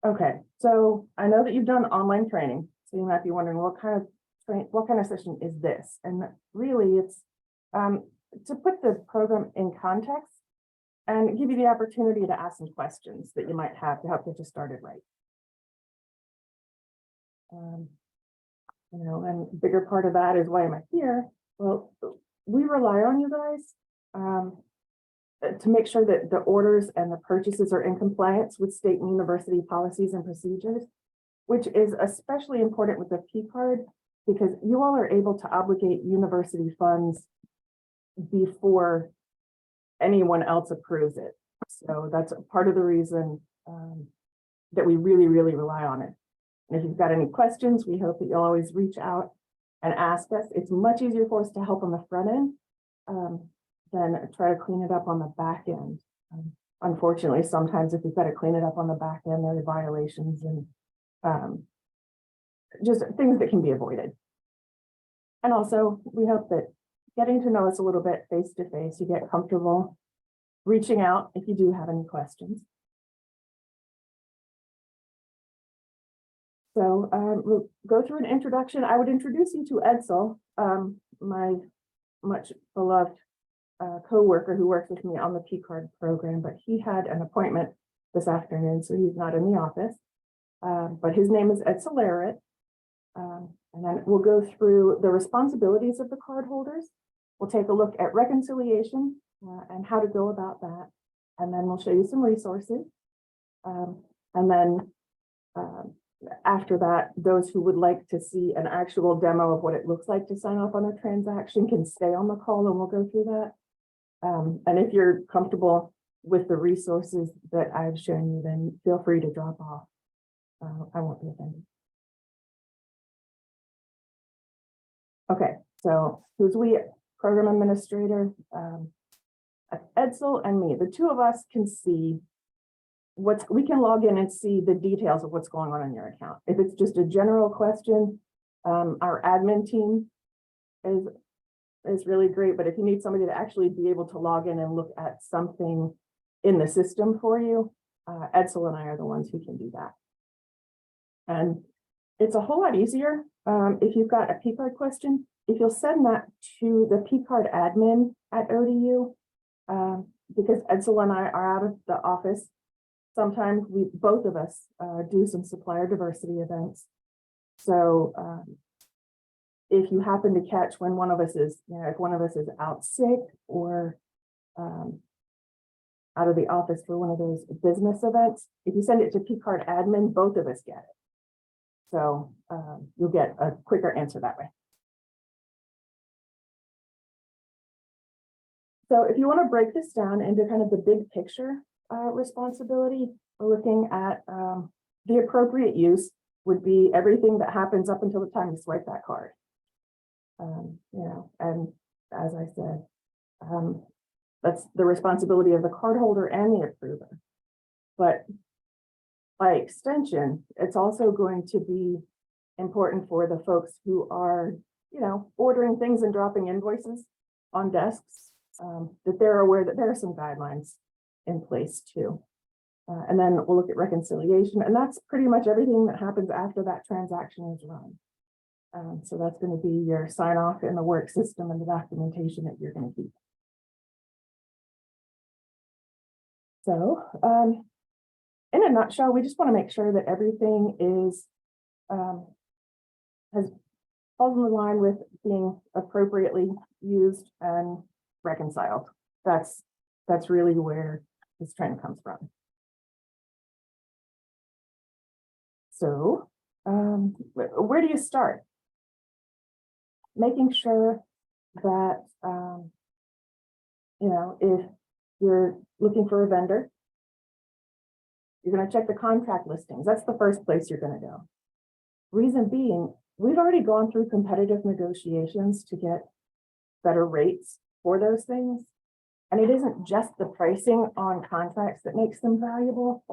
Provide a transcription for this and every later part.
Okay, so I know that you've done online training, so you might be wondering what kind of session is this? And really it's um, to put the program in context and give you the opportunity to ask some questions that you might have to help get you started right. And bigger part of that is why am I here? Well, we rely on you guys to make sure that the orders and the purchases are in compliance with state and university policies and procedures, which is especially important with the PCard because you all are able to obligate university funds before anyone else approves it. So that's part of the reason that we really, really rely on it. And if you've got any questions, we hope that you'll always reach out and ask us. It's much easier for us to help on the front end than try to clean it up on the back end. Unfortunately, sometimes if we've got to clean it up on the back end, there are violations and just things that can be avoided. And also, we hope that getting to know us a little bit face to face, you get comfortable reaching out if you do have any questions. So we'll go through an introduction. I would introduce you to Edsel, my much beloved co-worker who works with me on the PCard program, but he had an appointment this afternoon, so he's not in the office. But his name is Edsel Larrett. And then we'll go through the responsibilities of the card holders. We'll take a look at reconciliation and how to go about that. And then we'll show you some resources. And then after that, those who would like to see an actual demo of what it looks like to sign off on a transaction can stay on the call and we'll go through that. And if you're comfortable with the resources that I've shown you, then feel free to drop off. I won't be offended. Okay, so who's we? Program administrator, Edsel and me. The two of us can see we can log in and see the details of what's going on in your account. If it's just a general question, our admin team is really great, but if you need somebody to actually be able to log in and look at something in the system for you, Edsel and I are the ones who can do that. And it's a whole lot easier if you've got a PCard question, if you'll send that to the PCard admin at ODU, because Edsel and I are out of the office. Sometimes both of us do some supplier diversity events. So if you happen to catch when one of us is, if one of us is out sick or out of the office for one of those business events, if you send it to PCard admin, both of us get it. So you'll get a quicker answer that way. So if you want to break this down into kind of the big picture responsibility, we're looking at the appropriate use would be everything that happens up until the time you swipe that card. And as I said, that's the responsibility of the cardholder and the approver. But by extension, it's also going to be important for the folks who are, ordering things and dropping invoices on desks, that they're aware that there are some guidelines in place too. And then we'll look at reconciliation, and that's pretty much everything that happens after that transaction is run. So that's going to be your sign off in the work system and the documentation that you're going to keep. So in a nutshell, we just want to make sure that everything is falls in line with being appropriately used and reconciled. That's really where this trend comes from. So where do you start? Making sure that if you're looking for a vendor, you're going to check the contract listings. That's the first place you're going to go. Reason being, we've already gone through competitive negotiations to get better rates for those things. And it isn't just the pricing on contracts that makes them valuable.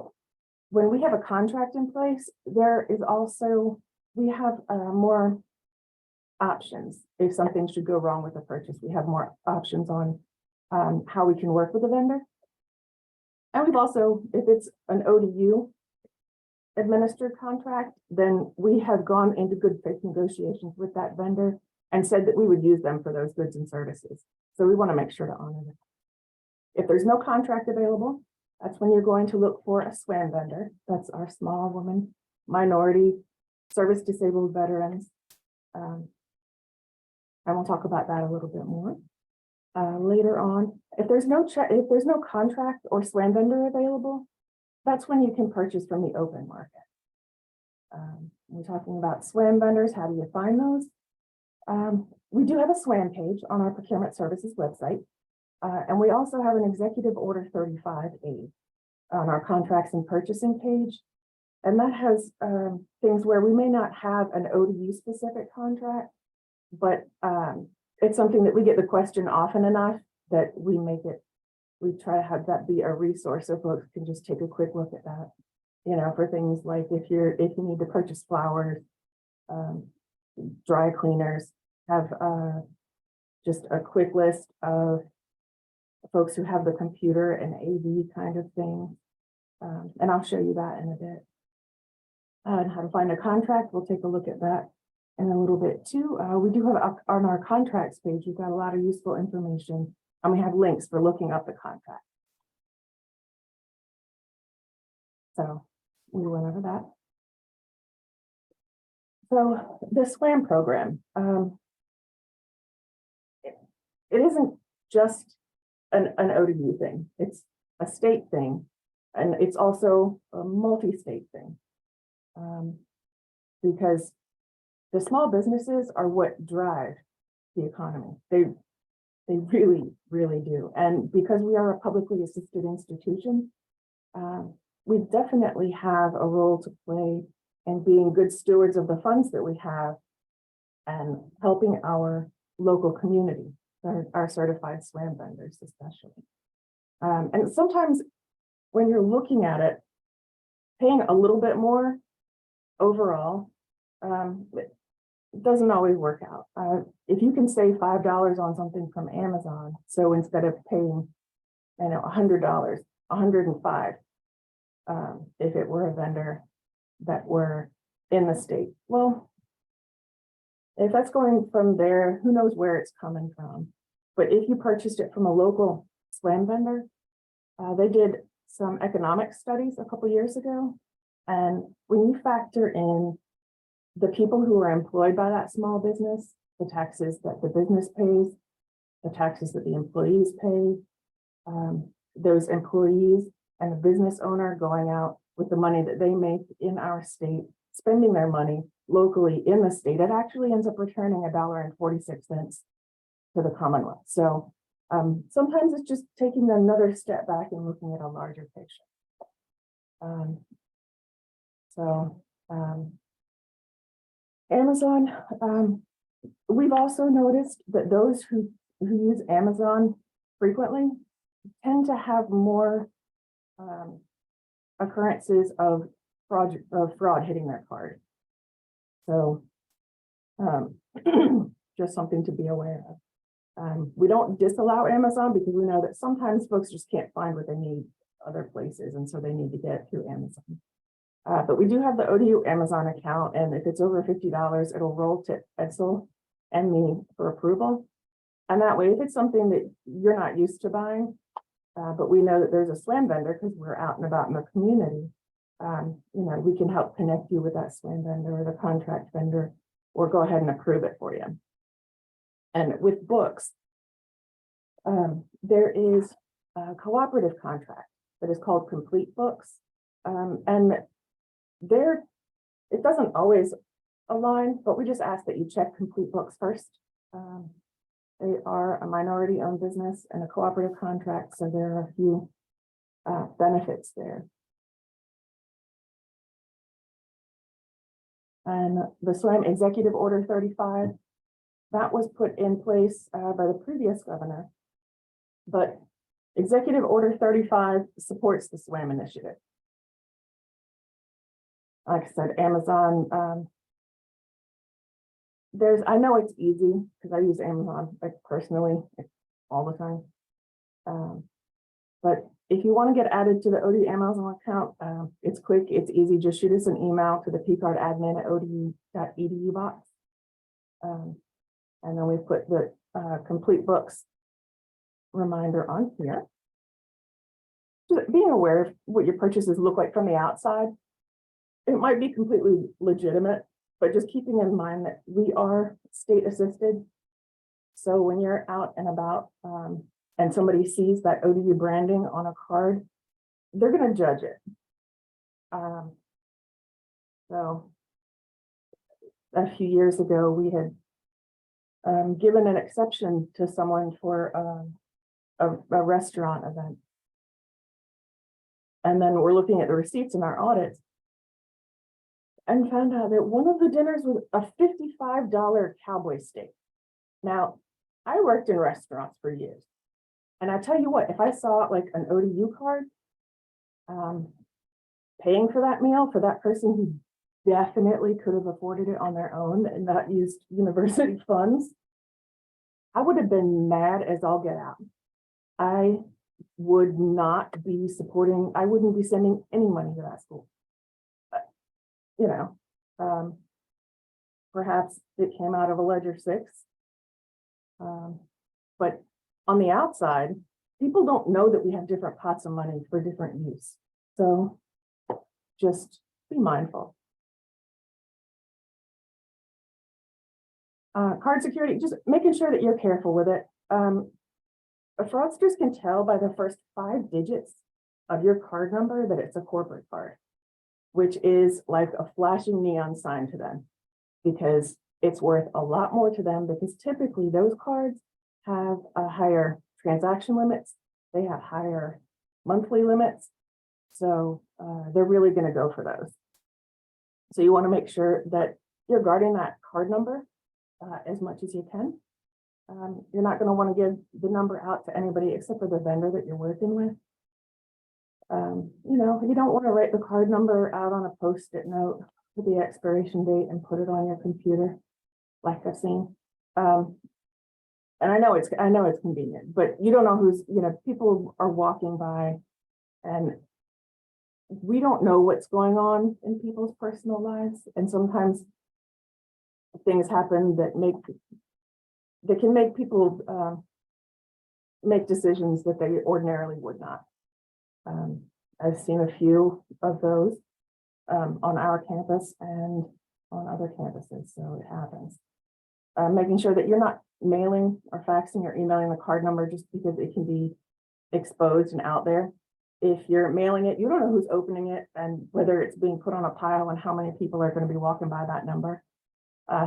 When we have a contract in place, there is also, we have more options. If something should go wrong with the purchase, we have more options on how we can work with the vendor. And we've also, if it's an ODU administered contract, then we have gone into good faith negotiations with that vendor and said that we would use them for those goods and services. So we want to make sure to honor that. If there's no contract available, that's when you're going to look for a SWAM vendor. That's our small women, minority, service disabled veterans. And we'll talk about that a little bit more later on. If there's no contract or SWAM vendor available, that's when you can purchase from the open market. We're talking about SWAM vendors. How do you find those? We do have a SWAM page on our procurement services website. And we also have an executive order 35A on our contracts and purchasing page. And that has things where we may not have an ODU specific contract, but it's something that we get the question often enough that we try to have that be a resource so folks can just take a quick look at that, you know, for things like if you need to purchase flowers, dry cleaners, have just a quick list of folks who have the computer and AV kind of thing. And I'll show you that in a bit. And how to find a contract, we'll take a look at that in a little bit too. We do have on our contracts page, we've got a lot of useful information, and we have links for looking up the contract. So we went over that. So the SWAM program, it isn't just an ODU thing. It's a state thing, and it's also a multi-state thing. Because the small businesses are what drive the economy. They really, really do. And because we are a publicly assisted institution, we definitely have a role to play in being good stewards of the funds that we have and helping our local community, our certified SWAM vendors especially. And sometimes when you're looking at it, paying a little bit more overall, it doesn't always work out. If you can save $5 on something from Amazon, so instead of paying, you know, $100, $105, if it were a vendor that were in the state. Well, if that's going from there, who knows where it's coming from. But if you purchased it from a local SWAM vendor, they did some economic studies a couple years ago. And when you factor in the people who are employed by that small business, the taxes that the business pays, the taxes that the employees pay, those employees and the business owner going out with the money that they make in our state, spending their money locally in the state, it actually ends up returning $1.46 to the Commonwealth. So sometimes it's just taking another step back and looking at a larger picture. Amazon, we've also noticed that those who use Amazon frequently tend to have more occurrences of fraud hitting their card. So just something to be aware of. We don't disallow Amazon because we know that sometimes folks just can't find what they need other places, and so they need to get it through Amazon. But we do have the ODU Amazon account, and if it's over $50, it'll roll to Edsel and me for approval. And that way, if it's something that you're not used to buying, but we know that there's a SWAM vendor because we're out and about in the community, you know, we can help connect you with that SWAM vendor or the contract vendor, or go ahead and approve it for you. And with books, there is a cooperative contract that is called Complete Books. And there, it doesn't always align, but we just ask that you check Complete Books first. They are a minority owned business and a cooperative contract, so there are a few benefits there. And the SWAM Executive Order 35, that was put in place by the previous governor, but Executive Order 35 supports the SWAM initiative. Like I said, Amazon, I know it's easy because I use Amazon personally all the time. But if you want to get added to the ODU Amazon account, It's quick, it's easy. Just shoot us an email to the pcardadmin@odu.edu box. And then we put the complete books reminder on here. Just being aware of what your purchases look like from the outside. It might be completely legitimate, but just keeping in mind that we are state assisted. So when you're out and about and somebody sees that ODU branding on a card, they're going to judge it. So a few years ago, we had given an exception to someone for a restaurant event. And then we're looking at the receipts in our audits and found out that one of the dinners was a $55 cowboy steak. Now, I worked in restaurants for years. And I tell you what, if I saw like an ODU card, paying for that meal for that person who definitely could have afforded it on their own and not used university funds, I would have been mad as all get out. I would not be supporting, I wouldn't be sending any money to that school. But, you know, perhaps it came out of a Ledger 6. But on the outside, people don't know that we have different pots of money for different use. So just be mindful. Card security, just making sure that you're careful with it. Fraudsters can tell by the first 5 digits of your card number that it's a corporate card, which is like a flashing neon sign to them, because it's worth a lot more to them, because typically those cards have a higher transaction limits. They have higher monthly limits. So they're really going to go for those. So you want to make sure that you're guarding that card number as much as you can. You're not going to want to give the number out to anybody except for the vendor that you're working with. You know, you don't want to write the card number out on a Post-it note with the expiration date and put it on your computer, like I've seen. And I know it's convenient, but you don't know who's, you know, people are walking by, and we don't know what's going on in people's personal lives, and sometimes things happen that can make people make decisions that they ordinarily would not. I've seen a few of those on our campus and on other campuses, so it happens. Making sure that you're not mailing or faxing or emailing the card number just because it can be exposed and out there. If you're mailing it, you don't know who's opening it and whether it's being put on a pile and how many people are going to be walking by that number.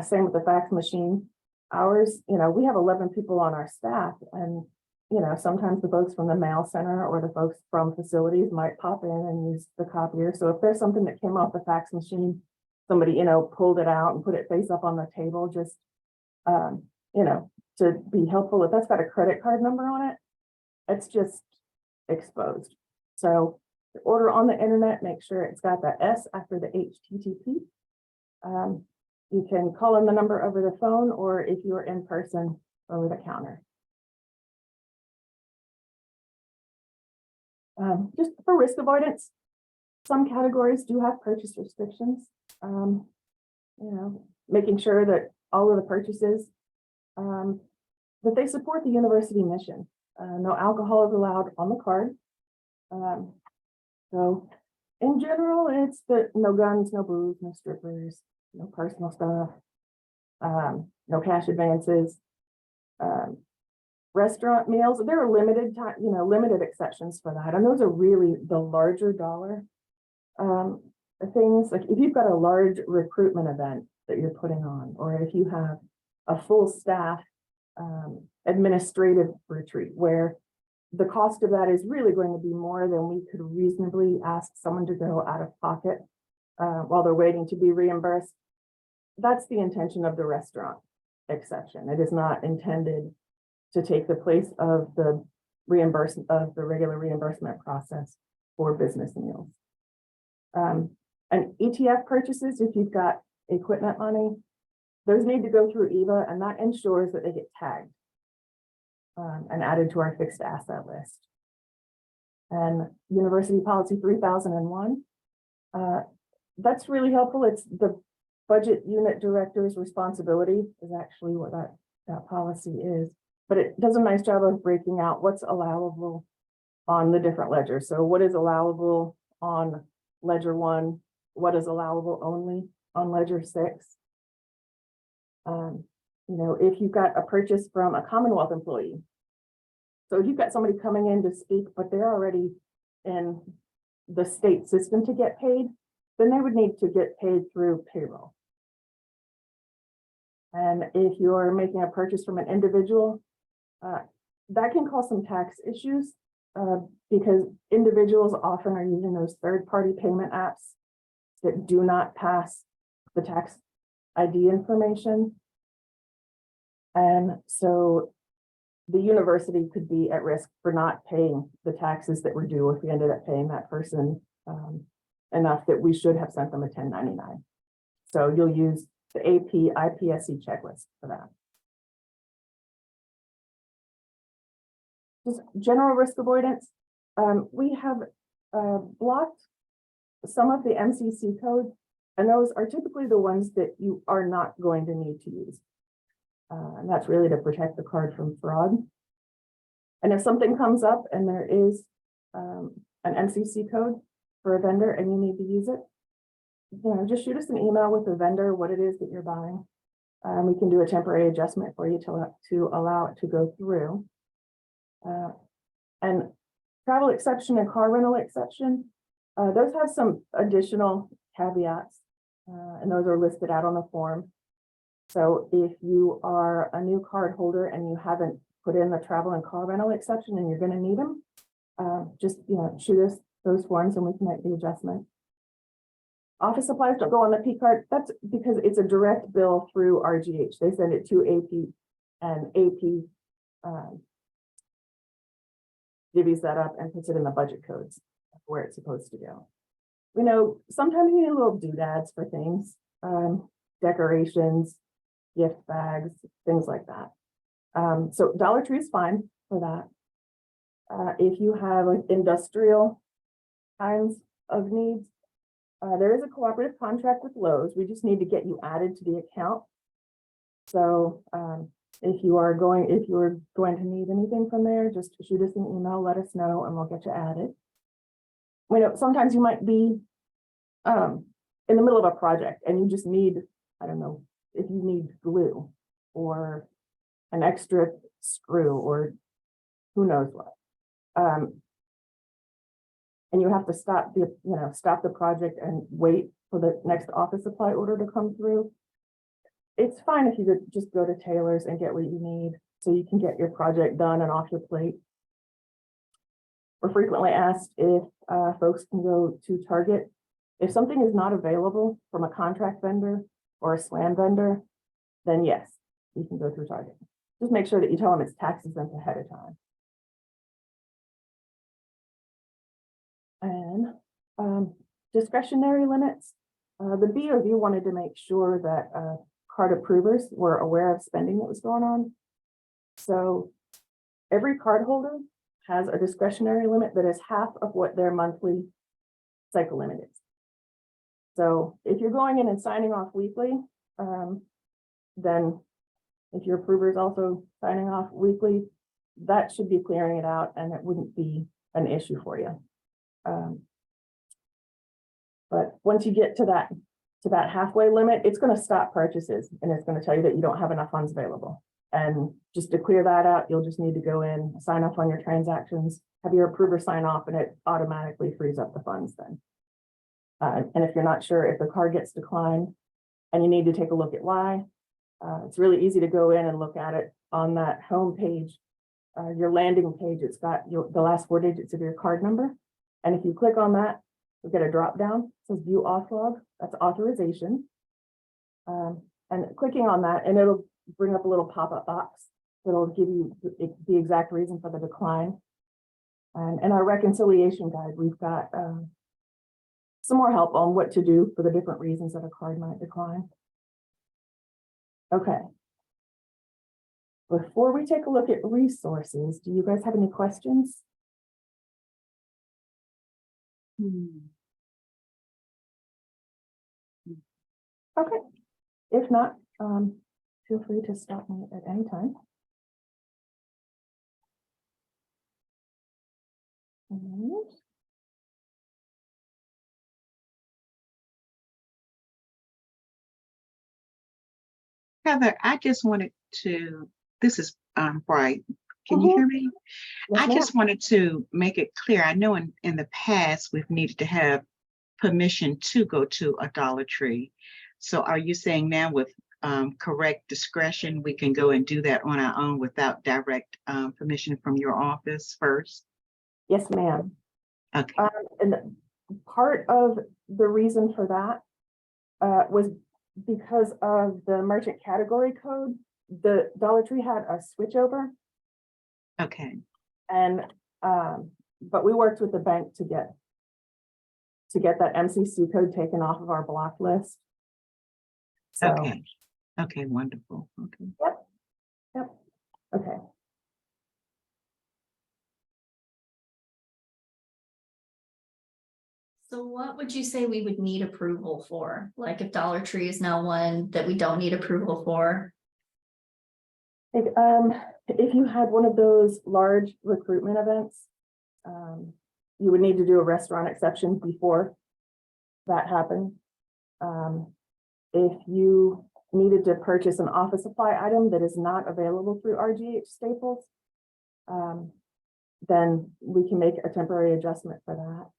Same with the fax machine. Ours, you know, we have 11 people on our staff, and, you know, sometimes the folks from the mail center or the folks from facilities might pop in and use the copier. So if there's something that came off the fax machine, somebody, you know, pulled it out and put it face up on the table, just, you know, to be helpful. If that's got a credit card number on it, it's just exposed. So the order on the internet, make sure it's got the S after the HTTP. You can call in the number over the phone, or if you're in person, over the counter. Just for risk avoidance, some categories do have purchase restrictions. You know, making sure that all of the purchases, that they support the university mission. No alcohol is allowed on the card. So in general, it's the no guns, no booze, no strippers, no personal stuff, no cash advances, restaurant meals. There are limited time, you know, limited exceptions for that. And those are really the larger dollar things. Like if you've got a large recruitment event that you're putting on, or if you have a full staff administrative retreat where the cost of that is really going to be more than we could reasonably ask someone to go out of pocket while they're waiting to be reimbursed. That's the intention of the restaurant exception. It is not intended to take the place of the reimbursement of the regular reimbursement process for business meals. And ETF purchases, if you've got equipment money, those need to go through EVA, and that ensures that they get tagged and added to our fixed asset list. And University Policy 3001 That's really helpful. It's the budget unit director's responsibility is actually what that policy is. But it does a nice job of breaking out what's allowable on the different ledgers. So what is allowable on ledger 1? What is allowable only on ledger 6? If you've got a purchase from a Commonwealth employee, so if you've got somebody coming in to speak, but they're already in the state system to get paid, then they would need to get paid through payroll. And if you're making a purchase from an individual, that can cause some tax issues because individuals often are using those third-party payment apps that do not pass the tax ID information. And so the university could be at risk for not paying the taxes that were due if we ended up paying that person enough that we should have sent them a 1099. So you'll use the AP IPSC checklist for that. Just general risk avoidance. We have blocked some of the MCC codes, and those are typically the ones that you are not going to need to use. And that's really to protect the card from fraud. And if something comes up and there is an MCC code for a vendor and you need to use it, just shoot us an email with the vendor, what it is that you're buying. We can do a temporary adjustment for you to allow it to go through. And travel exception and car rental exception, those have some additional caveats, and those are listed out on the form. So if you are a new card holder and you haven't put in the travel and car rental exception and you're going to need them, just shoot us those forms and we can make the adjustment. Office supplies don't go on the PCard. That's because it's a direct bill through RGH. They send it to AP, and AP divvies that up and puts it in the budget codes where it's supposed to go. Sometimes you need little doodads for things, decorations, gift bags, things like that. So Dollar Tree is fine for that. If you have like industrial kinds of needs, there is a cooperative contract with Lowe's. We just need to get you added to the account. So if you are going to need anything from there, just shoot us an email, let us know, and we'll get you added. Sometimes you might be in the middle of a project and you just need, I don't know, if you need glue or an extra screw or who knows what. And you have to stop the project and wait for the next office supply order to come through. It's fine if you could just go to Taylor's and get what you need so you can get your project done and off your plate. We're frequently asked if folks can go to Target. If something is not available from a contract vendor or a SWAN vendor, then yes, you can go through Target. Just make sure that you tell them it's tax exempt ahead of time. And discretionary limits. The BOV wanted to make sure that card approvers were aware of spending that was going on. So every card holder has a discretionary limit that is half of what their monthly cycle limit is. So if you're going in and signing off weekly, then if your approver is also signing off weekly, that should be clearing it out and it wouldn't be an issue for you. But once you get to that halfway limit, it's going to stop purchases and it's going to tell you that you don't have enough funds available. And just to clear that out, you'll just need to go in, sign off on your transactions, have your approver sign off, and it automatically frees up the funds then. And if you're not sure if the card gets declined and you need to take a look at why, it's really easy to go in and look at it on that home page, your landing page. It's got the last 4 digits of your card number. And if you click on that, you'll get a drop down. It says view auth log. That's authorization. And clicking on that, and it'll bring up a little pop-up box that'll give you the exact reason for the decline. And in our reconciliation guide, we've got some more help on what to do for the different reasons that a card might decline. Okay. Before we take a look at resources, do you guys have any questions? Okay, if not, feel free to stop me at any time. And Heather, I just wanted to, this is Bright. Can you Mhm. hear me? Yes, I ma'am. just wanted to make it clear. I know in the past, we've needed to have permission to go to a Dollar Tree. So are you saying now with correct discretion, we can go and do that on our own without direct permission from your office first? Yes, ma'am. Okay, And part of the reason for that was because of the merchant category code. The Dollar Tree had a switchover, okay, and but we worked with the bank to get that MCC code taken off of our block list. So, okay, okay, wonderful. Okay. yep, okay. So what would you say we would need approval for? Like if Dollar Tree is now one that we don't need approval for? If you had one of those large recruitment events, you would need to do a restaurant exception before that happened. If you needed to purchase an office supply item that is not available through RGH Staples, then we can make a temporary adjustment for that.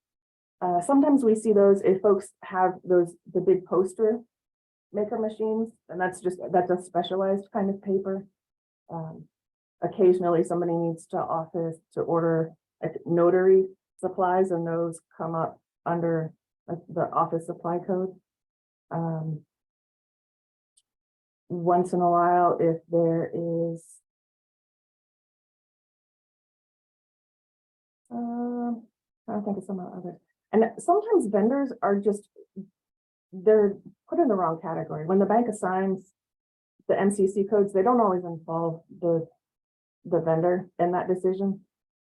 Sometimes we see those if folks have the big poster maker machines, and that's a specialized kind of paper. Occasionally somebody needs to order like notary supplies, and those come up under the office supply code. Once in a while, if there is I don't think of some others. And sometimes vendors are they're put in the wrong category. When the bank assigns the MCC codes, they don't always involve the vendor in that decision.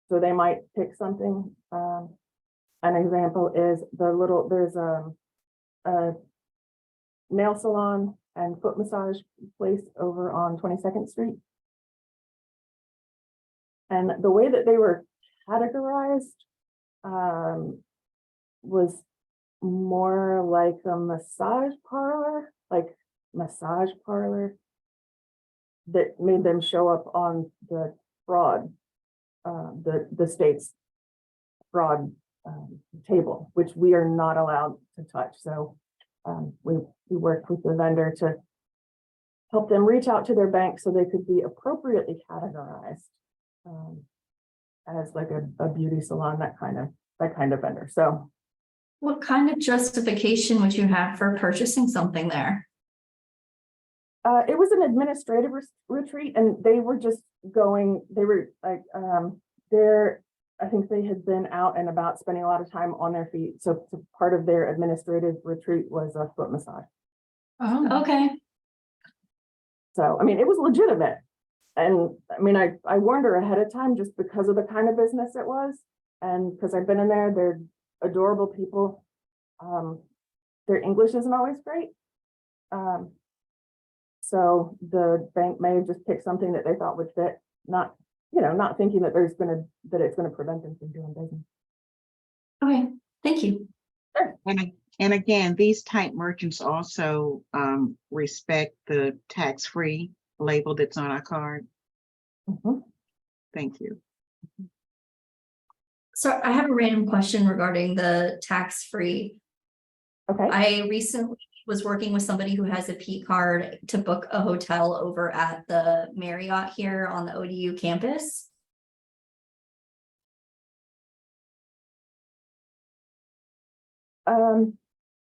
So they might pick something. An example is there's a nail salon and foot massage place over on 22nd Street. And the way that they were categorized was more like a massage parlor that made them show up on the fraud, the state's fraud table, which we are not allowed to touch. So we worked with the vendor to help them reach out to their bank so they could be appropriately categorized as like a beauty salon, that kind of vendor. So What kind of justification would you have for purchasing something there? it was an administrative retreat, and they were just going, they were like, I think they had been out and about spending a lot of time on their feet. So part of their administrative retreat was a foot massage. Oh, okay. So, I mean, it was legitimate. And I mean, I warned her ahead of time just because of the kind of business it was. And because I've been in there, they're adorable people. Their English isn't always great. So the bank may have just picked something that they thought would fit, not thinking that it's gonna prevent them from doing business. Okay, thank you. And again, these type merchants also respect the tax-free label that's on our card. Mhm. Thank you. So I have a random question regarding the tax-free. Okay. I recently was working with somebody who has a PCard to book a hotel over at the Marriott here on the ODU campus.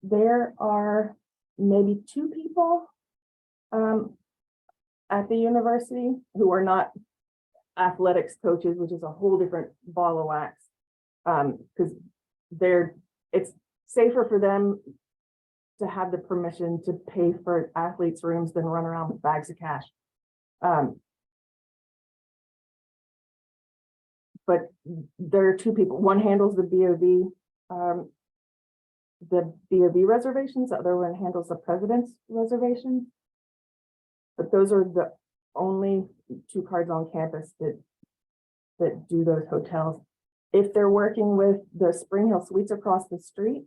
There are maybe 2 people at the university who are not athletics coaches, which is a whole different ball of wax. Because it's safer for them to have the permission to pay for athletes' rooms than run around with bags of cash. But there are 2 people. One handles the BOV the BOV reservations, the other one handles the president's reservations. But those are the only two cards on campus that do those hotels. If they're working with the Spring Hill Suites across the street.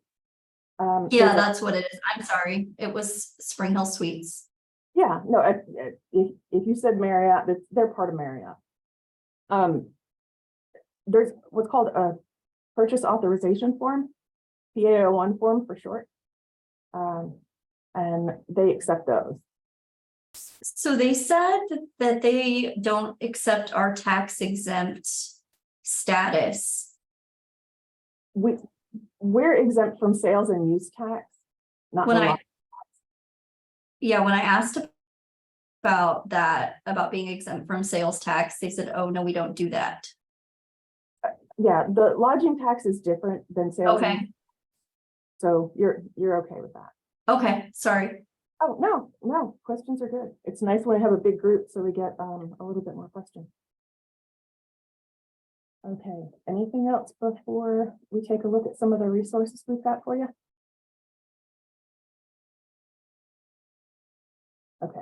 Yeah, there's a- that's what it is. I'm sorry. It was Spring Hill Suites. Yeah, no, if you said Marriott, they're part of Marriott. There's what's called a purchase authorization form, PAO1 form for short. And they accept those. So they said that they don't accept our tax exempt status. We're exempt from sales and use tax, not When the I, law. yeah, when I asked about that, about being exempt from sales tax, they said, oh, no, we don't do that. Yeah, the lodging tax is different than sales. and Okay, use. So you're okay with that. okay, sorry. Oh, no, questions are good. It's nice when I have a big group, so we get a little bit more questions. Okay, anything else before we take a look at some of the resources we've got for you? Okay.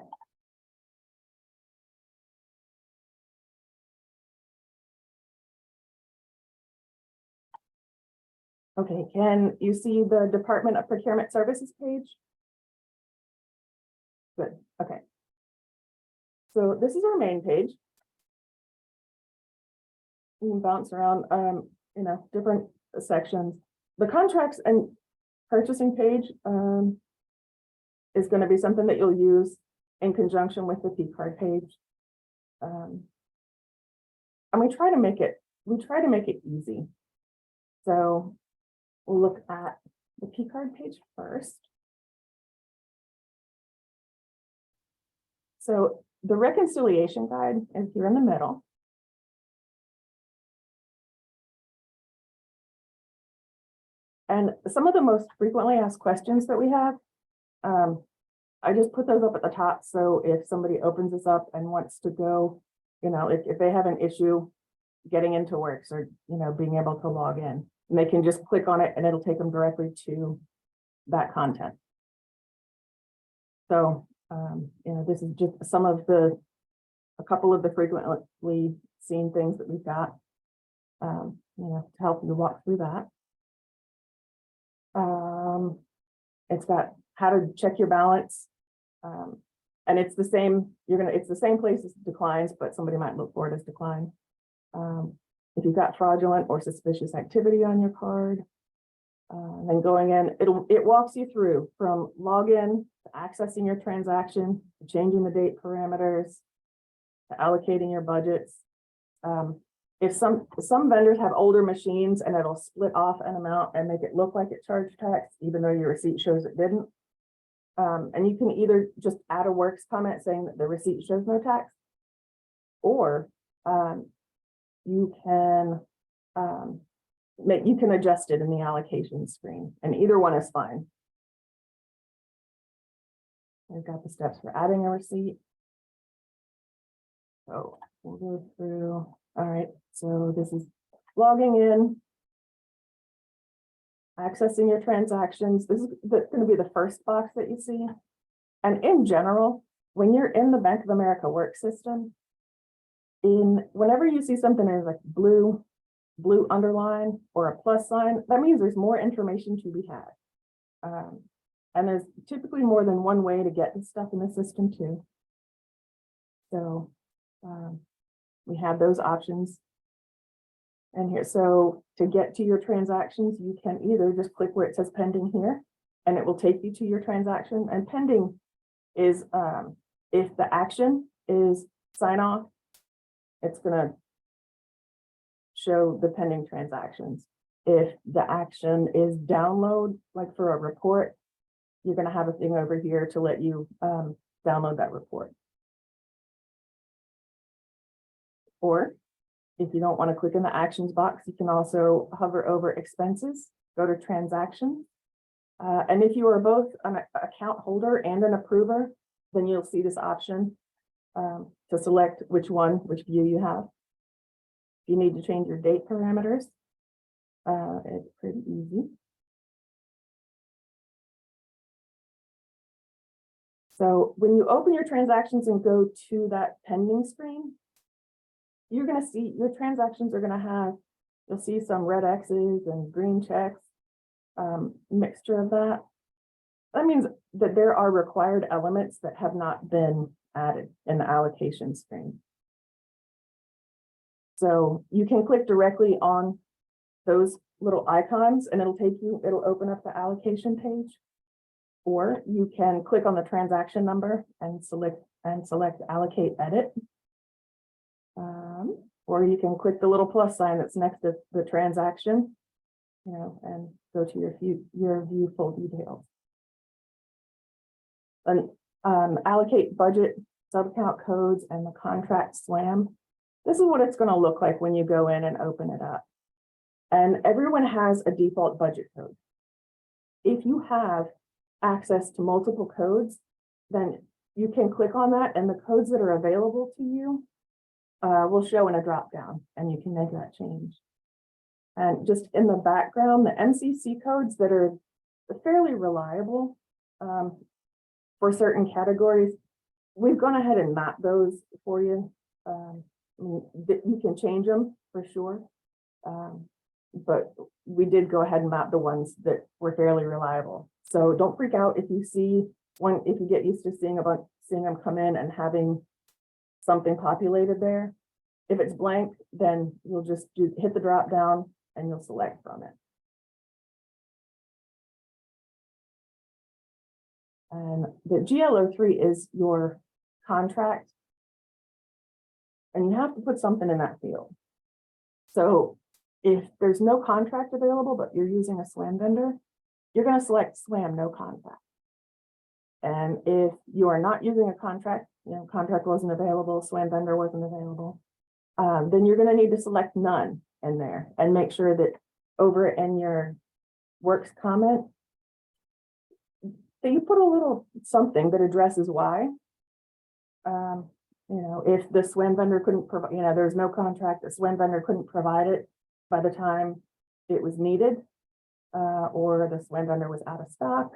Okay, can you see the Department of Procurement Services page? Good, okay. So this is our main page. We can bounce around, different sections. The contracts and purchasing page is going to be something that you'll use in conjunction with the PCard page. And we try to make it easy. So we'll look at the PCard page first. So the reconciliation guide is here in the middle. And some of the most frequently asked questions that we have, I just put those up at the top. So if somebody opens this up and wants to go, if they have an issue getting into Works or, being able to log in, and they can just click on it and it'll take them directly to that content. So, this is just a couple of the frequently seen things that we've got, to help you walk through that. It's got how to check your balance. And it's the same, it's the same place as declines, but somebody might look for it as decline. If you've got fraudulent or suspicious activity on your card, then going in, it walks you through from login to accessing your transaction, to changing the date parameters, to allocating your budgets. If some vendors have older machines and it'll split off an amount and make it look like it charged tax, even though your receipt shows it didn't. And you can either just add a Works comment saying that the receipt shows no tax, or you can adjust it in the allocation screen, and either one is fine. We've got the steps for adding a receipt. So we'll go through. All right, so this is logging in, accessing your transactions. This is going to be the first box that you see. And in general, when you're in the Bank of America Work system, whenever you see something as like blue underline or a plus sign, that means there's more information to be had. And there's typically more than one way to get this stuff in the system too. So we have those options. And here, so to get to your transactions, you can either just click where it says pending here, and it will take you to your transaction. And pending is if the action is sign off, it's going to show the pending transactions. If the action is download, like for a report, you're going to have a thing over here to let you download that report. Or if you don't want to click in the actions box, you can also hover over expenses, go to transactions. And if you are both an account holder and an approver, then you'll see this option to select which view you have. If you need to change your date parameters, it's pretty easy. So when you open your transactions and go to that pending screen, you're gonna see your transactions are gonna have, you'll see some red X's and green checks, mixture of that. That means that there are required elements that have not been added in the allocation screen. So you can click directly on those little icons and it'll open up the allocation page. Or you can click on the transaction number and select allocate edit. Or you can click the little plus sign that's next to the transaction, and go to your view full details. And allocate budget, subcount codes, and the contract SLAM. This is what it's going to look like when you go in and open it up. And everyone has a default budget code. If you have access to multiple codes, then you can click on that and the codes that are available to you will show in a drop down and you can make that change. And just in the background, the MCC codes that are fairly reliable for certain categories, we've gone ahead and mapped those for you. You can change them for sure. But we did go ahead and map the ones that were fairly reliable. So don't freak out if you see one, if you get used to seeing them come in and having something populated there. If it's blank, then you'll just hit the drop down and you'll select from it. And the GL03 is your contract. And you have to put something in that field. So if there's no contract available, but you're using a SLAM vendor, you're going to select SLAM, no contract. And if you are not using a contract, contract wasn't available, SLAM vendor wasn't available, then you're going to need to select none in there and make sure that over in your works comment, that you put a little something that addresses why. If the SLAM vendor couldn't provide, there's no contract, the SLAM vendor couldn't provide it by the time it was needed, or the SLAM vendor was out of stock.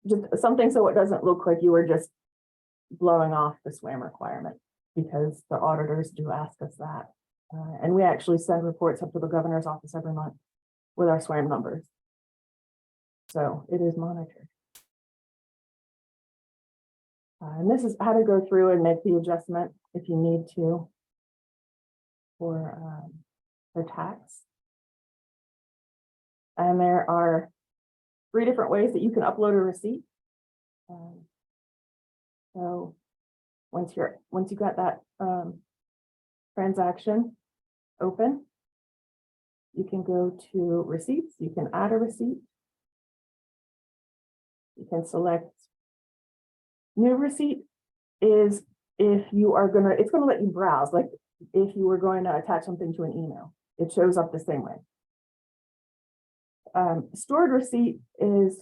Just something so it doesn't look like you were just blowing off the SLAM requirement, because the auditors do ask us that. And we actually send reports up to the governor's office every month with our SLAM numbers. So it is monitored. And this is how to go through and make the adjustment if you need to for tax. And there are 3 different ways that you can upload a receipt. So once you got that transaction open, you can go to receipts. You can add a receipt. You can select new receipt. Is if you are it's gonna let you browse, like if you were going to attach something to an email, it shows up the same way. Stored receipt is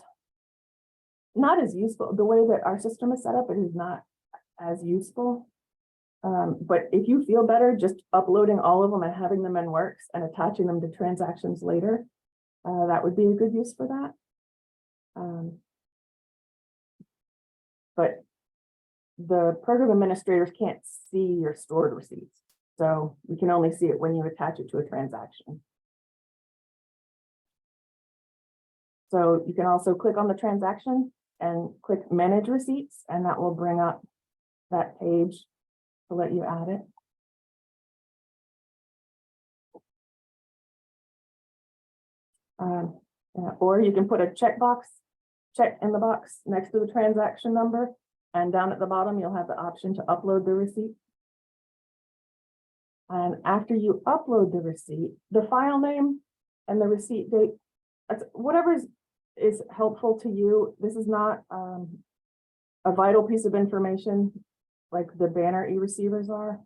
not as useful. The way that our system is set up, it is not as useful. But if you feel better just uploading all of them and having them in Works and attaching them to transactions later, that would be a good use for that. But the program administrators can't see your stored receipts. So we can only see it when you attach it to a transaction. So you can also click on the transaction and click manage receipts, and that will bring up that page to let you add it. Or you can put a check in the box next to the transaction number, and down at the bottom, you'll have the option to upload the receipt. And after you upload the receipt, the file name and the receipt date, whatever is helpful to you. This is not a vital piece of information like the banner e-receivers are.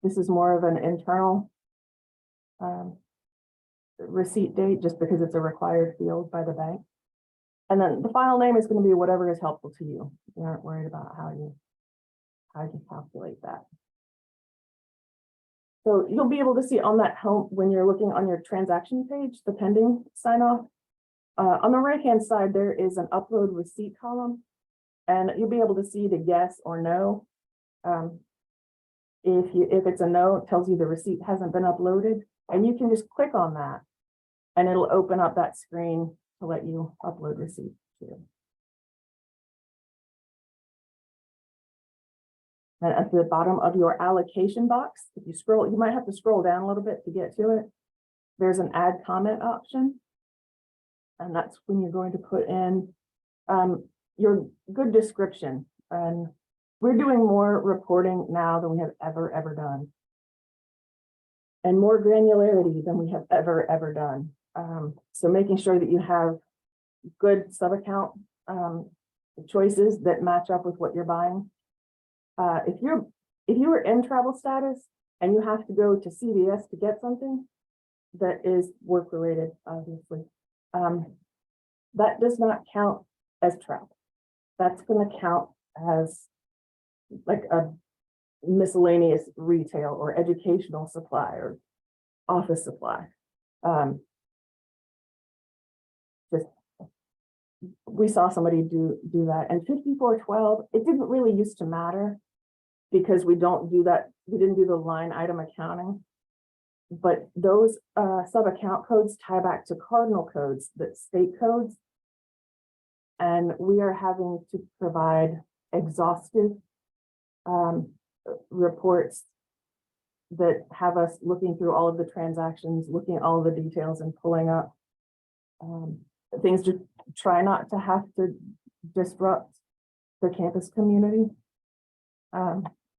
This is more of an internal receipt date, just because it's a required field by the bank. And then the file name is going to be whatever is helpful to you. You aren't worried about how you calculate that. So you'll be able to see on that home, when you're looking on your transaction page, the pending sign off. On the right hand side, there is an upload receipt column. and you'll be able to see the yes or no. If it's a no, it tells you the receipt hasn't been uploaded, and you can just click on that, and it'll open up that screen to let you upload receipt too. And at the bottom of your allocation box, if you scroll, you might have to scroll down a little bit to get to it. There's an add comment option. And that's when you're going to put in your good description. And we're doing more reporting now than we have ever done. And more granularity than we have ever done. So making sure that you have good sub-account choices that match up with what you're buying. If you are in travel status and you have to go to CVS to get something that is work related, obviously, that does not count as travel. That's going to count as like a miscellaneous retail or educational supply or office supply. Just we saw somebody do that, and 5412, it didn't really used to matter because we don't do that. We didn't do the line item accounting, but those sub account codes tie back to cardinal codes, that state codes, and we are having to provide exhaustive reports that have us looking through all of the transactions, looking at all of the details and pulling up things to try not to have to disrupt the campus community.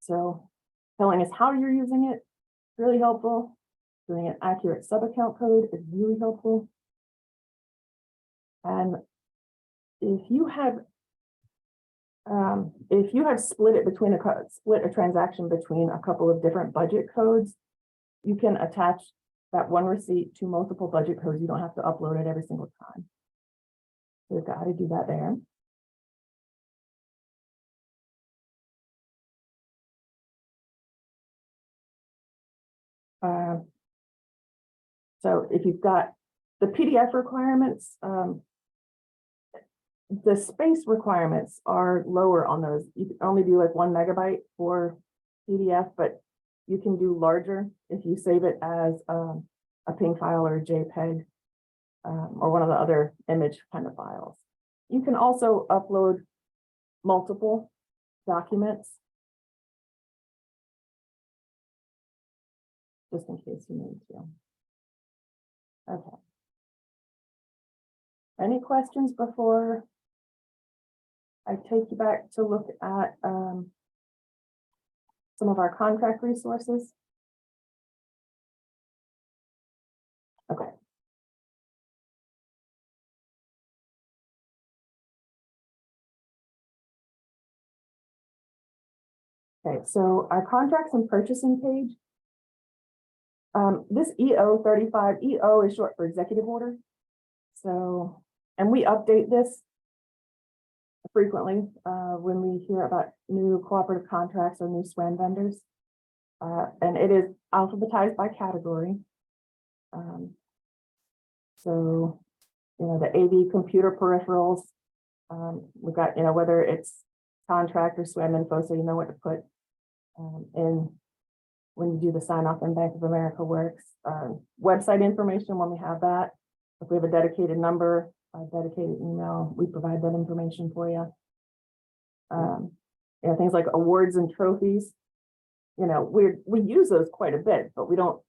So telling us how you're using it, really helpful. Doing an accurate sub-account code is really helpful. And if you have split a transaction between a couple of different budget codes, you can attach that one receipt to multiple budget codes. You don't have to upload it every single time. So we've got to do that there. So if you've got the PDF requirements, the space requirements are lower on those. You can only do like 1 megabyte for PDF, but you can do larger if you save it as a PNG file or a JPEG or one of the other image kind of files. You can also upload multiple documents just in case you need to. Okay. Any questions before I take you back to look at some of our contract resources? Okay. Okay, so our contracts and purchasing page. This EO 35, EO is short for executive order. So, and we update this frequently when we hear about new cooperative contracts or new SWAN vendors. And it is alphabetized by category. So, you know, the AV computer peripherals, we've got, you know, whether it's contract or SWAN info, so you know what to put in when you do the sign off in Bank of America Works. Website information when we have that. If we have a dedicated number, a dedicated email, we provide that information for you. You know, things like awards and trophies. You know, we use those quite a bit, but we don't.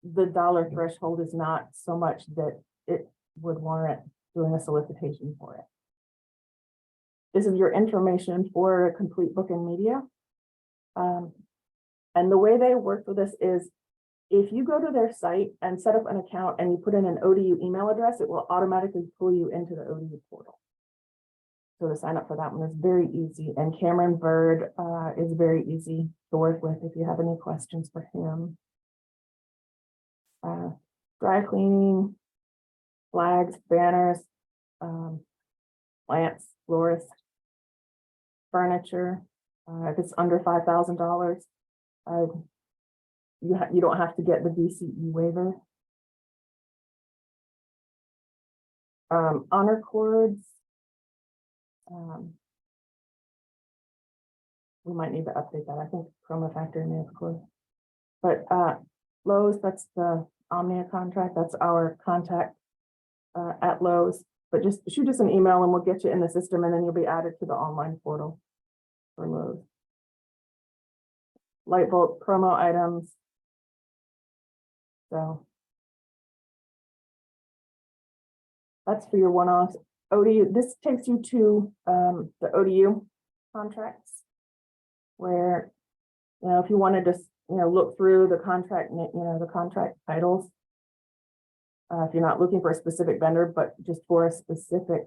The dollar threshold is not so much that it would warrant doing a solicitation for it. This is your information for a complete book and media. And the way they work with this is if you go to their site and set up an account and you put in an ODU email address, it will automatically pull you into the ODU portal. So to sign up for that one is very easy. And Cameron Bird is very easy to work with if you have any questions for him. Dry cleaning, flags, banners, plants, florists, furniture. If it's under $5,000, you don't have to get the DCE waiver. Honor cords, we might need to update that. I think promo factory may have closed. But Lowe's, that's the Omnia contract. That's our contact at Lowe's. But just shoot us an email and we'll get you in the system, and then you'll be added to the online portal for Lowe's. Light bulb promo items. So that's for your one-offs. ODU, this takes you to the ODU contracts, where, you know, if you wanted to, you know, look through the contract, you know, the contract titles, if you're not looking for a specific vendor, but just for a specific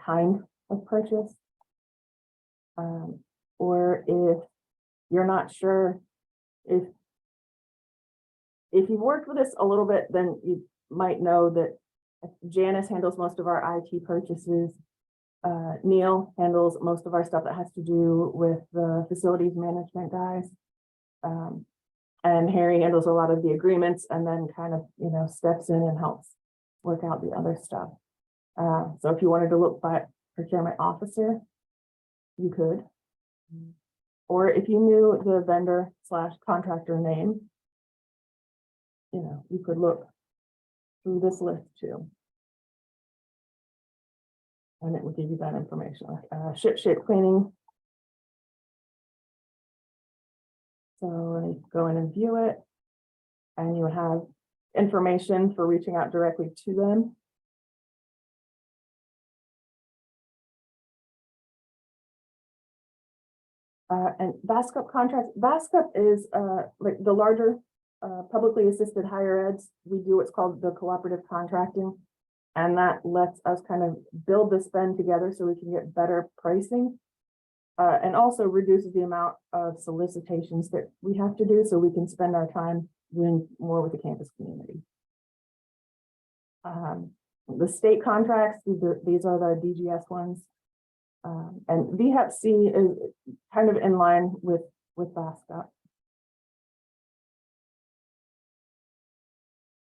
kind of purchase, or if you're not sure if you've worked with us a little bit, then you might know that Janice handles most of our IT purchases. Neil handles most of our stuff that has to do with the facilities management guys. And Harry handles a lot of the agreements, and then kind of, you know, steps in and helps work out the other stuff. So if you wanted to look by procurement officer, you could. Or if you knew the vendor / contractor name, you know, you could look through this list too. And it will give you that information, like ship shape cleaning. So you go in and view it, and you have information for reaching out directly to them. And VASCUP contracts. VASCUP is like the larger publicly assisted higher eds. We do what's called the cooperative contracting, and that lets us kind of build the spend together so we can get better pricing, and also reduces the amount of solicitations that we have to do, so we can spend our time doing more with the campus community. The state contracts, these are the DGS ones. And VHEP-C is kind of in line with VASCUP.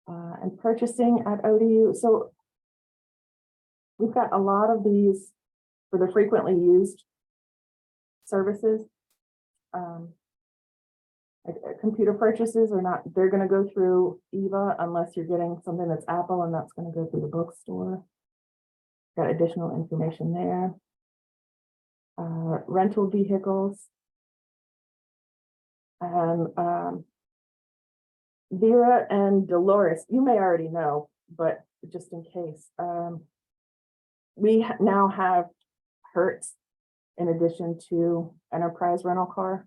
And purchasing at ODU. So we've got a lot of these for the frequently used services. Like computer purchases are not, they're going to go through EVA unless you're getting something that's Apple, and that's going to go through the bookstore. Got additional information there. Rental vehicles, and Vera and Dolores, you may already know, but just in case, we now have Hertz in addition to Enterprise rental car.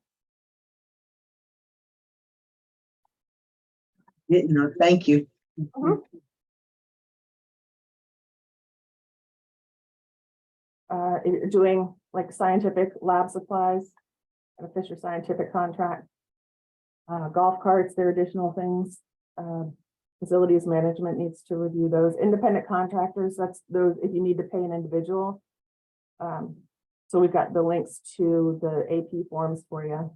Didn't know, thank you. Doing like scientific lab supplies and a Fisher Scientific contract. Golf carts, there are additional things. Facilities management needs to review those. Independent contractors, that's those if you need to pay an individual. So we've got the links to the AP forms for you.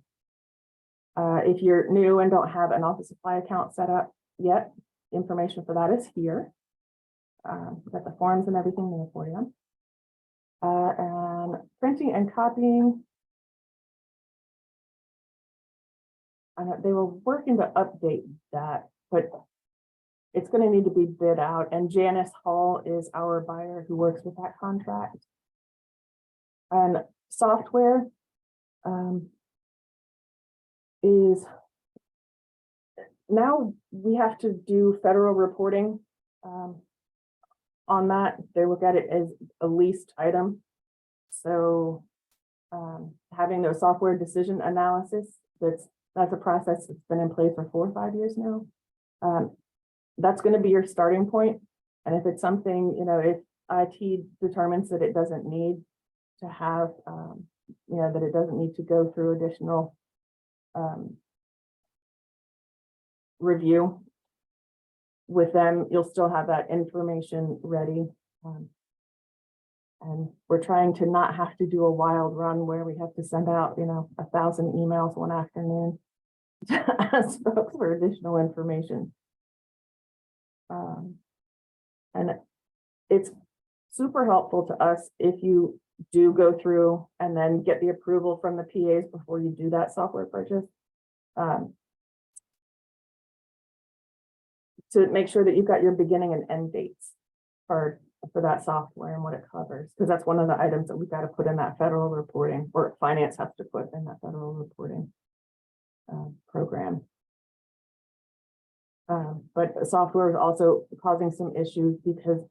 If you're new and don't have an office supply account set up yet, information for that is here. We've got the forms and everything there for you. And printing and copying. I know they were working to update that, but it's going to need to be bid out. And Janice Hall is our buyer who works with that contract. And software is now we have to do federal reporting on that. They look at it as a leased item. So having those software decision analysis, that's a process that's been in place for 4 or 5 years now. That's going to be your starting point. And if it's something, you know, if IT determines that it doesn't need to have, you know, that it doesn't need to go through additional review with them, you'll still have that information ready. And we're trying to not have to do a wild run where we have to send out, you know, 1,000 emails one afternoon to ask folks for additional information. And it's super helpful to us if you do go through and then get the approval from the PAs before you do that software purchase. To make sure that you've got your beginning and end dates for that software and what it covers, because that's one of the items that we've got to put in that federal reporting, or finance has to put in that federal reporting program. But the software is also causing some issues because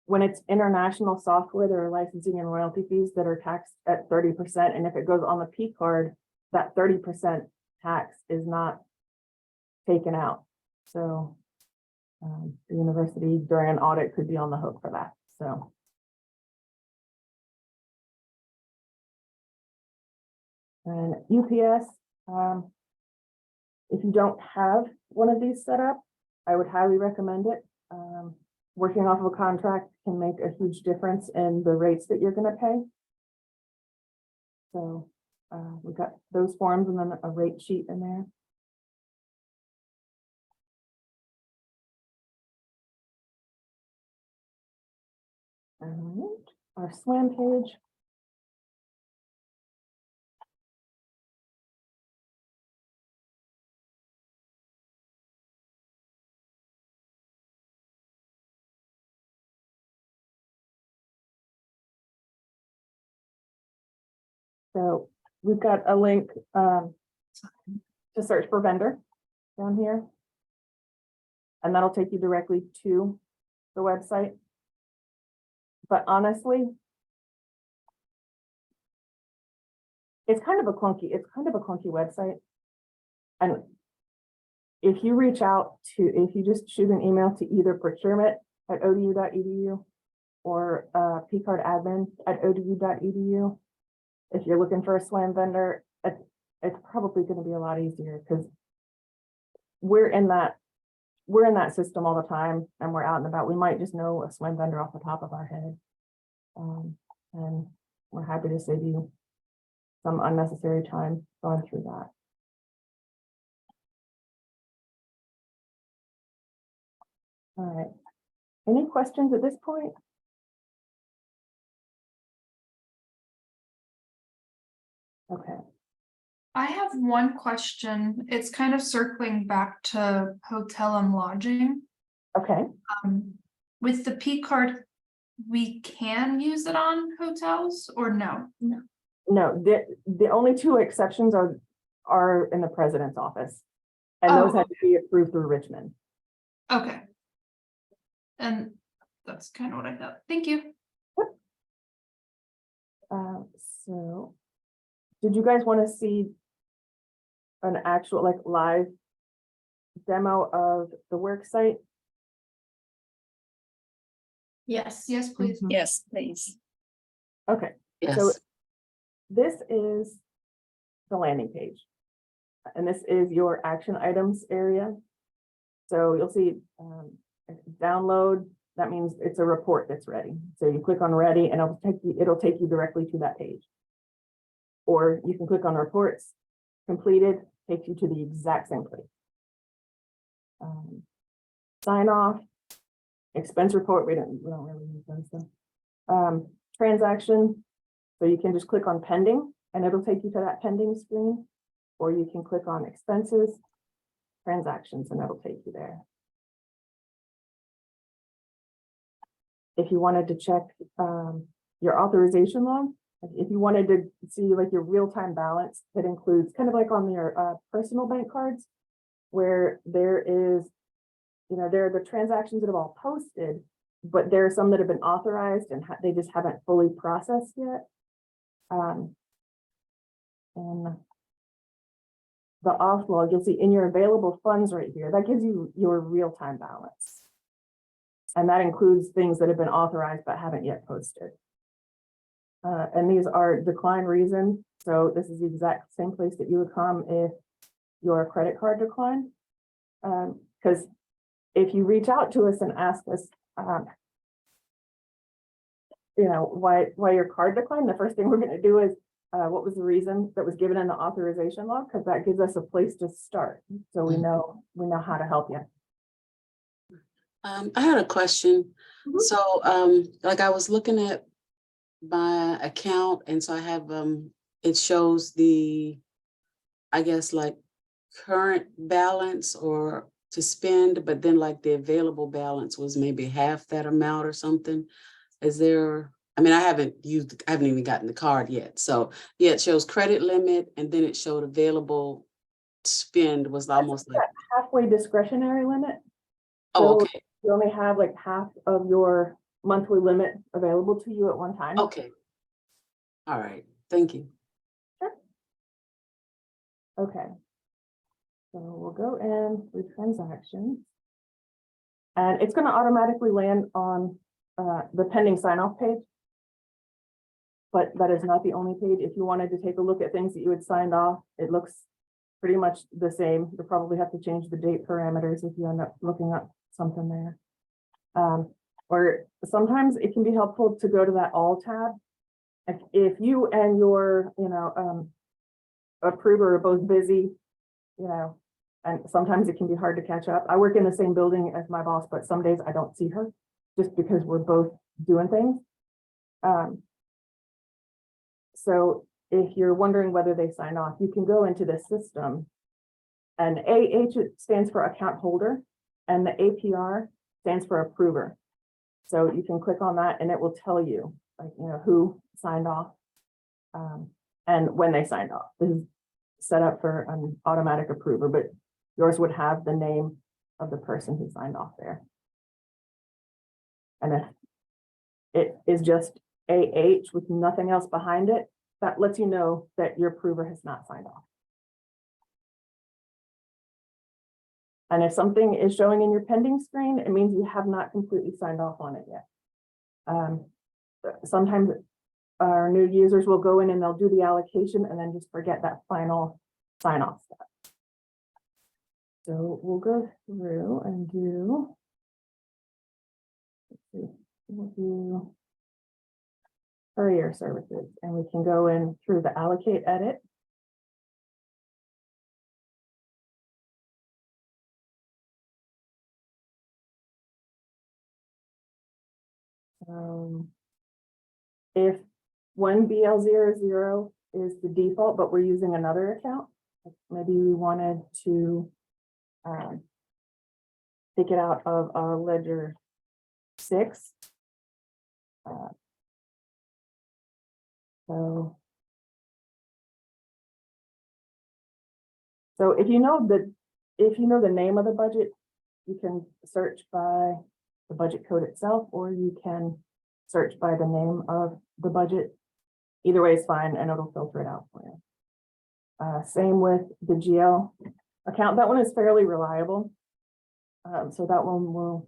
when it's international software, there are licensing and royalty fees that are taxed at 30%. And if it goes on the P card, that 30% tax is not taken out. So the university during an audit could be on the hook for that. So. And UPS, if you don't have one of these set up, I would highly recommend it. Working off of a contract can make a huge difference in the rates that you're going to pay. So we've got those forms and then a rate sheet in there. And our SWAM page. So we've got a link to search for vendor down here. And that'll take you directly to the website. But honestly, it's kind of a clunky website. And if you reach out to, if you just shoot an email to either procurement@odu.edu or pcardadmin@odu.edu, if you're looking for a SWAM vendor, it's probably going to be a lot easier because we're in that system all the time and we're out and about. We might just know a SWAM vendor off the top of our head. And we're happy to save you some unnecessary time going through that. All right. Any questions at this point? Okay. I have one question. It's kind of circling back to hotel and lodging. Okay. With the P card, we can use it on hotels or no? No, the only two exceptions are in the president's office. And those have to be approved through Richmond. Okay. And that's kind of what I thought. Thank you. So did you guys want to see an actual like live demo of the work site? Yes. Yes, please. Yes, please. Okay, Yes. so this is the landing page. And this is your action items area. So you'll see download, that means it's a report that's ready. So you click on ready and it'll take you directly to that page. Or you can click on reports, completed, takes you to the exact same place. Sign off, expense report, we don't really use those stuff. Transaction, so you can just click on pending and it'll take you to that pending screen. Or you can click on expenses, transactions, and it'll take you there. If you wanted to check your authorization log, if you wanted to see like your real-time balance, that includes kind of like on your personal bank cards, where there is, there are the transactions that have all posted, but there are some that have been authorized and they just haven't fully processed yet. And the off log, you'll see in your available funds right here, that gives you your real-time balance. And that includes things that have been authorized but haven't yet posted. And these are decline reason. So this is the exact same place that you would come if your credit card declined. Because if you reach out to us and ask us, why your card declined, the first thing we're going to do is what was the reason that was given in the authorization log, because that gives us a place to start. So we know how to help you. I had a question. Mhm. So, like I was looking at my account and so I have, it shows the, I guess, like current balance or to spend, but then like the available balance was maybe half that amount or something. Is there, I mean, I haven't even gotten the card yet. So yeah, it shows credit limit and then it showed available spend was almost like, Halfway discretionary limit. oh, So okay, you only have like half of your monthly limit available to you at one time. okay. All right, thank you. Okay. So we'll go in through transactions. And it's going to automatically land on the pending sign off page. But that is not the only page. If you wanted to take a look at things that you had signed off, it looks pretty much the same. You'll probably have to change the date parameters if you end up looking up something there. Or sometimes it can be helpful to go to that all tab. If you and your, approver are both busy, and sometimes it can be hard to catch up. I work in the same building as my boss, but some days I don't see her just because we're both doing things. So if you're wondering whether they signed off, you can go into the system and AH stands for account holder and the APR stands for approver. So you can click on that and it will tell you, who signed off and when they signed off. This is set up for an automatic approver, but yours would have the name of the person who signed off there. And if it is just AH with nothing else behind it, that lets you know that your approver has not signed off. And if something is showing in your pending screen, it means you have not completely signed off on it yet. Sometimes our new users will go in and they'll do the allocation and then just forget that final sign off step. So we'll go through and do, we'll do courier services, and we can go in through the allocate edit. If one BL00 is the default, but we're using another account, maybe we wanted to take it out of our ledger 6. So if you know the name of the budget, you can search by the budget code itself, or you can search by the name of the budget. Either way is fine, and it'll filter it out for you. Same with the GL account. That one is fairly reliable. So that one will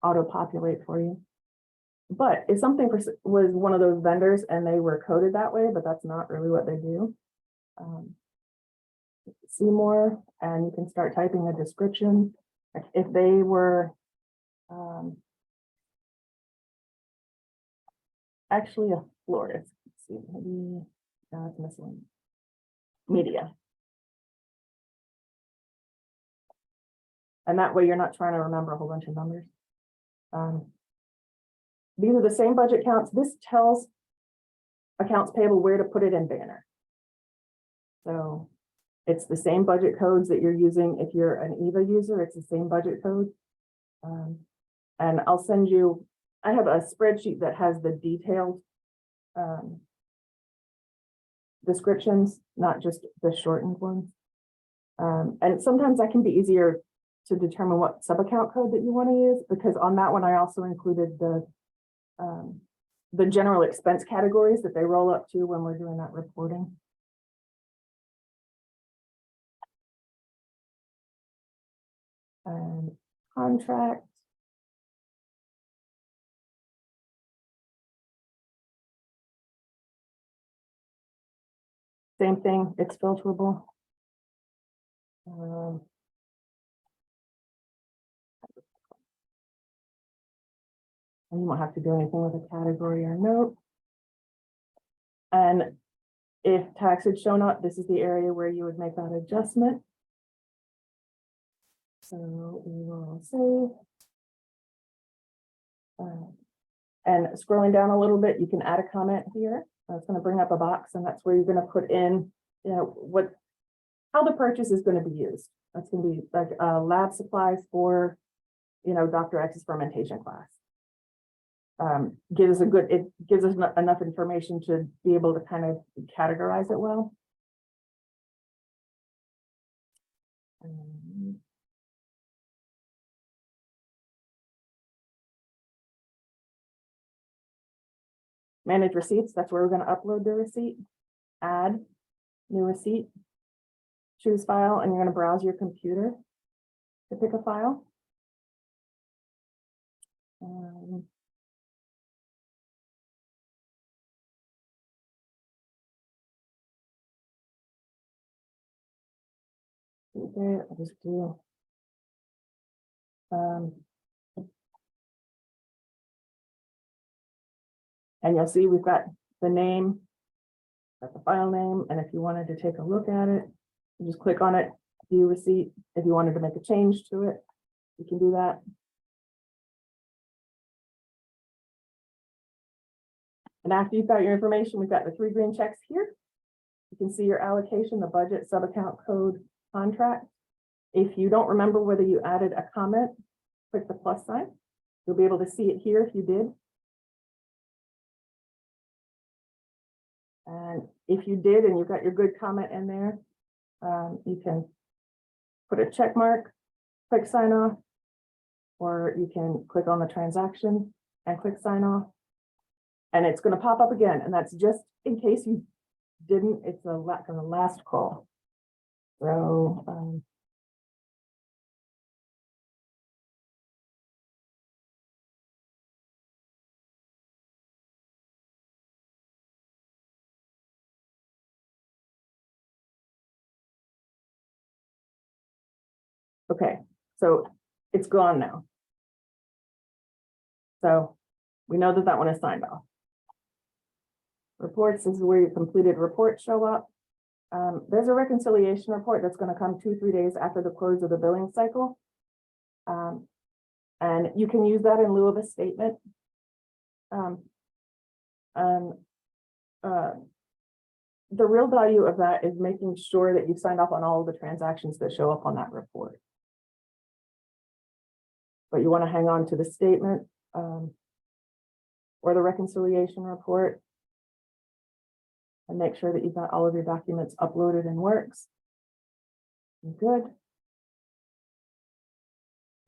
auto-populate for you. But if something was one of those vendors and they were coded that way, but that's not really what they do. See more, and you can start typing a description. Like if they were actually a florist, let's see, maybe it's missing media. And that way you're not trying to remember a whole bunch of numbers. These are the same budget counts. This tells accounts payable where to put it in Banner. So it's the same budget codes that you're using. If you're an EVA user, it's the same budget code. And I'll send you, I have a spreadsheet that has the detailed descriptions, not just the shortened ones. And sometimes that can be easier to determine what sub-account code that you want to use, because on that one, I also included the general expense categories that they roll up to when we're doing that reporting. And contract. Same thing, it's filterable. And you won't have to do anything with a category or note. And if tax had shown up, this is the area where you would make that adjustment. So we will save. And scrolling down a little bit, you can add a comment here. It's going to bring up a box, and that's where you're going to put in, how the purchase is going to be used. That's going to be like lab supplies for, Dr. X's fermentation class. It gives us enough information to be able to kind of categorize it well. Manage receipts, that's where we're going to upload the receipt. Add new receipt. Choose file, and you're going to browse your computer to pick a file. Okay, I'll just do and you'll see we've got the name, got the file name, and if you wanted to take a look at it, you just click on it, view receipt. If you wanted to make a change to it, you can do that. And after you've got your information, we've got the 3 green checks here. You can see your allocation, the budget, sub-account code, contract. If you don't remember whether you added a comment, click the plus sign. You'll be able to see it here if you did. And if you did, and you've got your good comment in there, you can put a check mark, click sign off, or you can click on the transaction and click sign off. And it's going to pop up again. And that's just in case you didn't, it's the last call. So, okay, so it's gone now. So we know that that one is signed off. Reports, this is where your completed reports show up. There's a reconciliation report that's going to come 2-3 days after the close of the billing cycle. And you can use that in lieu of a statement. The real value of that is making sure that you've signed off on all of the transactions that show up on that report. But you want to hang on to the statement or the reconciliation report and make sure that you've got all of your documents uploaded in Works. Good.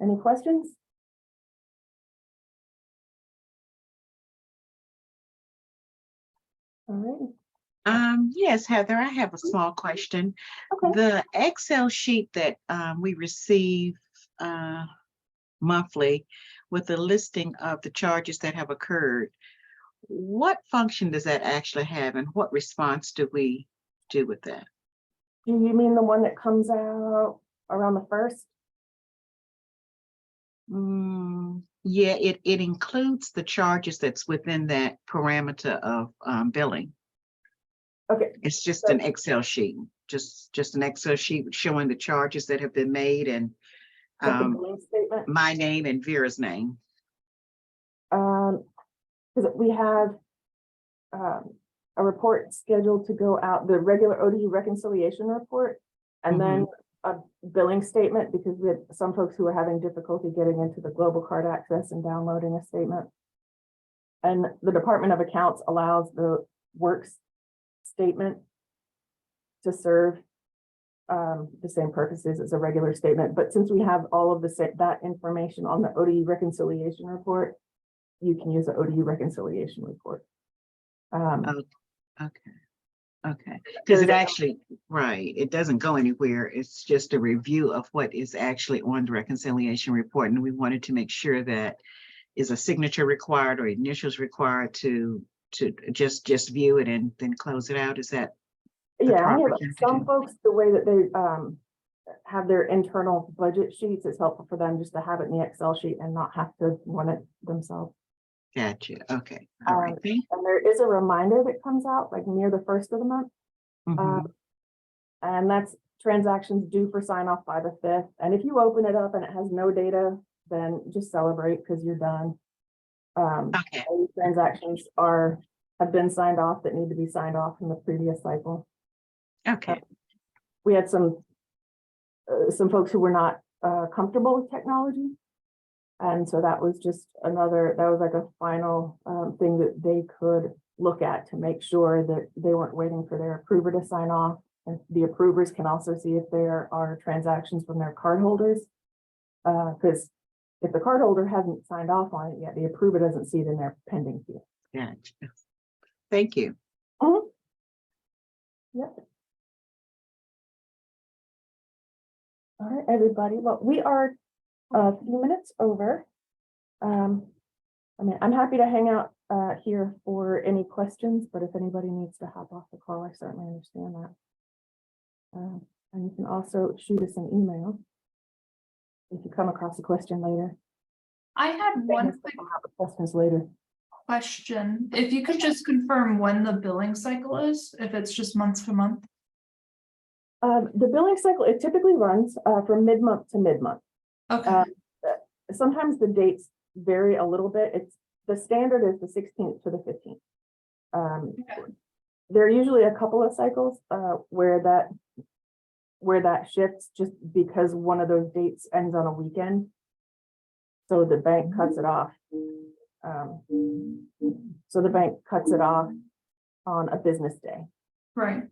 Any questions? All right. Yes, Heather, I have a small question. Okay. The Excel sheet that we receive monthly with the listing of the charges that have occurred, what function does that actually have, and what response do we do with that? Do you mean the one that comes out around the 1st? Yeah, it includes the charges that's within that parameter of billing. Okay. It's just an Excel sheet, just an Excel sheet showing the charges that have been made and Like the billing statement. my name and Vera's name. Because we have a report scheduled to go out, the regular ODU reconciliation report, and then a billing statement, because we had some folks who are having difficulty getting into the global card access and downloading a statement. And the Department of Accounts allows the Works statement to serve the same purposes as a regular statement. But since we have all of that information on the ODU reconciliation report, you can use the ODU reconciliation report. Okay. Because it actually, right, it doesn't go anywhere. It's just a review of what is actually on the reconciliation report. And we wanted to make sure that is a signature required or initials required to just view it and then close it out. Is that? Yeah, some folks, the way that they have their internal budget sheets, it's helpful for them just to have it in the Excel sheet and not have to run it themselves. Gotcha. Okay. All right. Thank you. And there is a reminder that comes out like near the 1st of the month. And that's transactions due for sign off by the 5th. And if you open it up and it has no data, then just celebrate because you're done. Okay, All these transactions have been signed off that need to be signed off from the previous cycle. okay, We had some folks who were not comfortable with technology. And so that was just that was like a final thing that they could look at to make sure that they weren't waiting for their approver to sign off. And the approvers can also see if there are transactions from their cardholders. Because if the cardholder hasn't signed off on it yet, the approver doesn't see it in their pending queue. gotcha. Thank you. Yep. All right, everybody. Well, we are a few minutes over. I mean, I'm happy to hang out here for any questions, but if anybody needs to hop off the call, I certainly understand that. And you can also shoot us an email if you come across a question later. I had one quick Questions later. question. If you could just confirm when the billing cycle is, if it's just month to month. The billing cycle, it typically runs from mid-month to mid-month. Okay, Sometimes the dates vary a little bit. The standard is the 16th to the 15th. There are usually a couple of cycles where that shifts just because one of those dates ends on a weekend. So the bank cuts it off. So the bank cuts it off on a business day. right.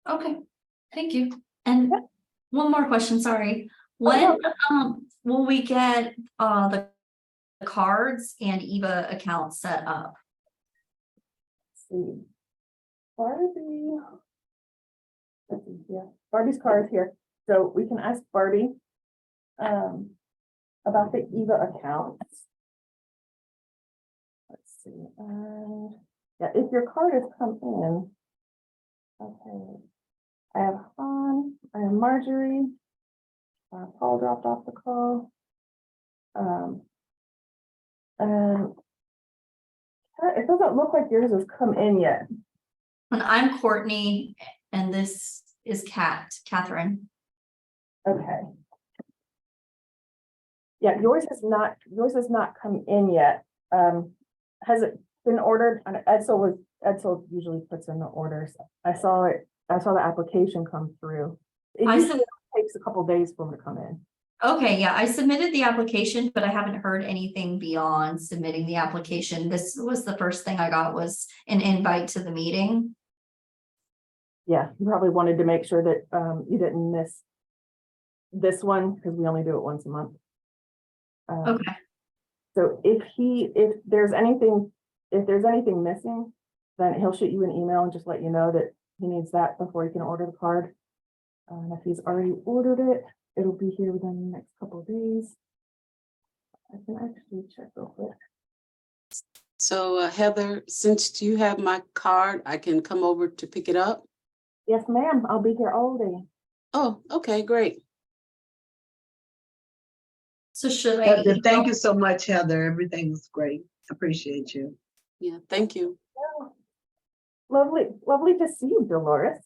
Okay, thank you. And one more question, sorry. When will we get the cards and EVA accounts set up? Let's see. Barbie. Let's see, yeah, Barbie's card is here. So we can ask Barbie about the EVA accounts. Let's see. Yeah, if your card has come in. Okay. I have Han, I have Marjorie. Paul dropped off the call. And it doesn't look like yours has come in yet. And I'm Courtney, and this is Catherine. Okay. Yeah, yours has not come in yet. Has it been ordered? And Edsel usually puts in the orders. I saw the application come through. It usually takes a couple days for them to come in. Okay, yeah, I submitted the application, but I haven't heard anything beyond submitting the application. This was the first thing I got was an invite to the meeting. Yeah, you probably wanted to make sure that you didn't miss this one because we only do it once a month. Okay, So if there's anything missing, then he'll shoot you an email and just let you know that he needs that before he can order the card. And if he's already ordered it, it'll be here within the next couple of days. I can actually check real quick. So Heather, since you have my card, I can come over to pick it up? Yes, ma'am. I'll be here all day. Oh, okay, great. so should I? Heather, thank you so much, Heather. Everything's great. Appreciate you. Yeah, thank you. Lovely to see you, Dolores.